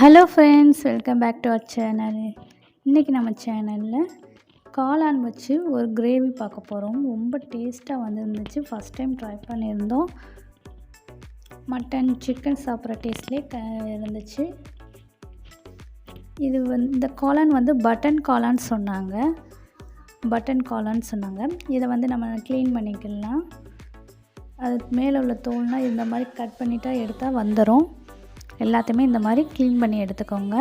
Hello friends, welcome back to our channel. இன்றைக்கி நம்ம சேனலில் காளான் வச்சு ஒரு கிரேவி பார்க்க போகிறோம். ரொம்ப டேஸ்ட்டாக வந்துருந்துச்சு. ஃபஸ்ட் டைம் ட்ரை பண்ணியிருந்தோம். மட்டன் சிக்கன் சாப்பிட்ற டேஸ்ட்லேயே இருந்துச்சு. இது இந்த காளான் பட்டன் காளான்னு சொன்னாங்க. இதை நம்ம க்ளீன் பண்ணிக்கலாம். அது மேலே உள்ள தோல்னால் இந்த மாதிரி கட் பண்ணிட்டா எடுத்தால் வந்துடும். எல்லாத்தையுமே இந்த மாதிரி க்ளீன் பண்ணி எடுத்துக்கோங்க.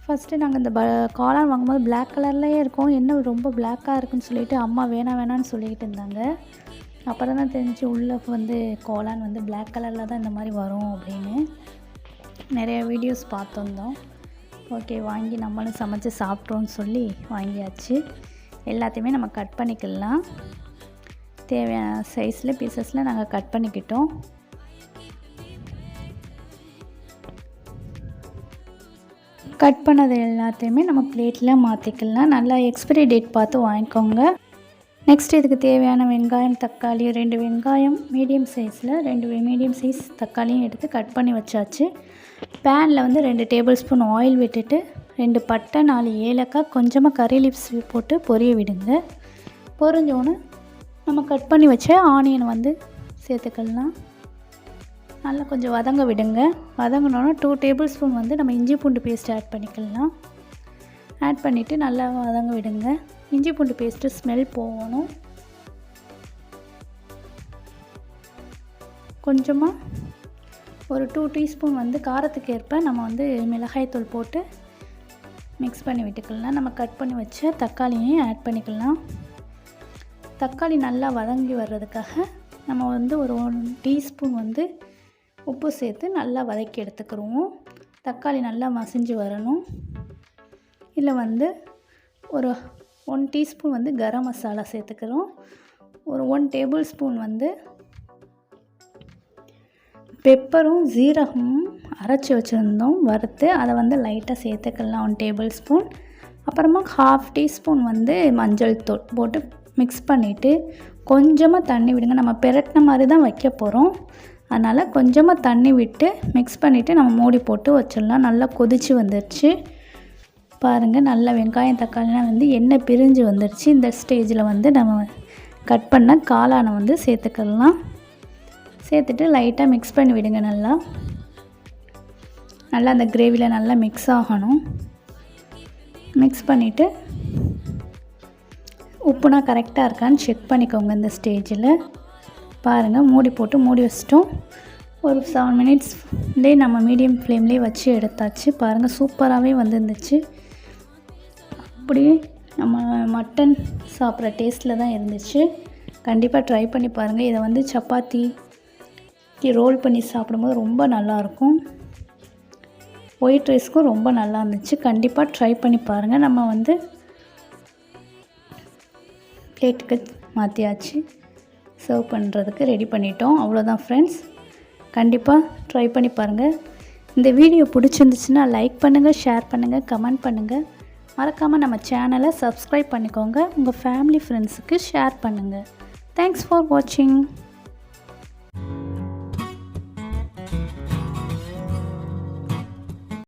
ஃபஸ்ட்டு நாங்கள் இந்த காளான் வாங்கும்போது பிளாக் கலர்லேயே இருக்கும். என்ன ரொம்ப பிளாக்காக இருக்குன்னு சொல்லிவிட்டு அம்மா வேணான்னு சொல்லிக்கிட்டு இருந்தாங்க. அப்புறம் தான் தெரிஞ்சு உள்ளே காளான் பிளாக் கலரில் தான் இந்த மாதிரி வரும் அப்படின்னு நிறைய வீடியோஸ் பார்த்துருந்தோம். ஓகே, வாங்கி நம்மளும் சமைச்சு சாப்பிட்றோன்னு சொல்லி வாங்கியாச்சு. எல்லாத்தையுமே நம்ம கட் பண்ணிக்கலாம். தேவையான சைஸில் பீசஸில் நாங்கள் கட் பண்ணிக்கிட்டோம். கட் பண்ணது எல்லாத்தையுமே நம்ம பிளேட்டில் மாற்றிக்கலாம். நல்லா எக்ஸ்பைரி டேட் பார்த்து வாங்கிக்கோங்க. நெக்ஸ்ட் இதுக்கு தேவையான வெங்காயம், தக்காளி 2 வெங்காயம் மீடியம் சைஸில் 2 மீடியம் சைஸ் தக்காளியும் எடுத்து கட் பண்ணி வச்சாச்சு. பேனில் 2 டேபிள் ஸ்பூன் ஆயில் விட்டுட்டு 2 பட்டை 4 ஏலக்காய் கொஞ்சமாக கறி லீவ்ஸ் போட்டு பொரிய விடுங்க. பொரிஞ்சோன்னு நம்ம கட் பண்ணி வச்ச ஆனியன் சேர்த்துக்கலாம். நல்லா கொஞ்சம் வதங்க விடுங்க. வதங்கினோன்னா 2 டேபிள் ஸ்பூன் நம்ம இஞ்சி பூண்டு பேஸ்ட் ஆட் பண்ணிக்கலாம். ஆட் பண்ணிவிட்டு நல்லா வதங்க விடுங்க. இஞ்சி பூண்டு பேஸ்ட்டு ஸ்மெல் போகணும். கொஞ்சமாக ஒரு 2 டீஸ்பூன் காரத்துக்கு ஏற்ப நம்ம மிளகாய்த்தூள் போட்டு மிக்ஸ் பண்ணி விட்டுக்கலாம். நம்ம கட் பண்ணி வச்ச தக்காளியையும் ஆட் பண்ணிக்கலாம். தக்காளி நல்லா வதங்கி வர்றதுக்காக நம்ம ஒரு 1 டீஸ்பூன் உப்பு சேர்த்து நல்லா வதக்கி எடுத்துக்கிறோம். தக்காளி நல்லா மசிஞ்சு வரணும். இதில் ஒரு 1 டீஸ்பூன் கரம் மசாலா சேர்த்துக்கிறோம். ஒரு 1 டேபிள் ஸ்பூன் பெப்பரும் ஜீரகமும் அரைச்சி வச்சுருந்தோம் வறுத்து, அதை லைட்டாக சேர்த்துக்கலாம் 1 டேபிள் ஸ்பூன். அப்புறமா 1/2 டீஸ்பூன் மஞ்சள் தூள் போட்டு மிக்ஸ் பண்ணிவிட்டு கொஞ்சமாக தண்ணி விடுங்க. நம்ம பெரட்டின மாதிரி தான் வைக்க போகிறோம். அதனால் கொஞ்சமாக தண்ணி விட்டு மிக்ஸ் பண்ணிவிட்டு நம்ம மூடி போட்டு வச்சிடலாம். நல்லா கொதித்து வந்துடுச்சு பாருங்கள். நல்லா வெங்காயம் தக்காளிலாம் எண்ணெய் பிரிஞ்சு வந்துடுச்சு. இந்த ஸ்டேஜில் நம்ம கட் பண்ண காளானை சேர்த்துக்கலாம். சேர்த்துட்டு லைட்டாக மிக்ஸ் பண்ணி விடுங்க. நல்லா அந்த கிரேவியில் நல்லா மிக்ஸ் ஆகணும். மிக்ஸ் பண்ணிவிட்டு உப்புனா கரெக்டாக இருக்கான்னு செக் பண்ணிக்கோங்க. இந்த ஸ்டேஜில் பாருங்கள். மூடி போட்டு மூடி வச்சிட்டோம். ஒரு 7 மினிட்ஸ்லேயே நம்ம மீடியம் ஃப்ளேம்லேயே வச்சு எடுத்தாச்சு. பாருங்கள், சூப்பராகவே வந்துருந்துச்சு. அப்படியே நம்ம மட்டன் சாப்பிட்ற டேஸ்ட்டில் தான் இருந்துச்சு. கண்டிப்பாக ட்ரை பண்ணி பாருங்கள். இதை சப்பாத்திக்கு ரோல் பண்ணி சாப்பிடும்போது ரொம்ப நல்லாயிருக்கும். ஒயிட் ரைஸ்க்கும் ரொம்ப நல்லா இருந்துச்சு. கண்டிப்பாக ட்ரை பண்ணி பாருங்கள். நம்ம பிளேட்டுக்கு மாற்றியாச்சு. சர்வ் பண்ணுறதுக்கு ரெடி பண்ணிட்டோம். அவ்வளோதான் ஃப்ரெண்ட்ஸ். கண்டிப்பாக ட்ரை பண்ணி பாருங்கள். இந்த வீடியோ பிடிச்சிருந்துச்சுன்னா லைக் பண்ணுங்கள், ஷேர் பண்ணுங்கள், கமெண்ட் பண்ணுங்கள். மறக்காமல் நம்ம சேனலை சப்ஸ்கிரைப் பண்ணிக்கோங்க. உங்கள் ஃபேமிலி ஃப்ரெண்ட்ஸுக்கு ஷேர் பண்ணுங்கள். தேங்க்ஸ் ஃபார் வாட்சிங்.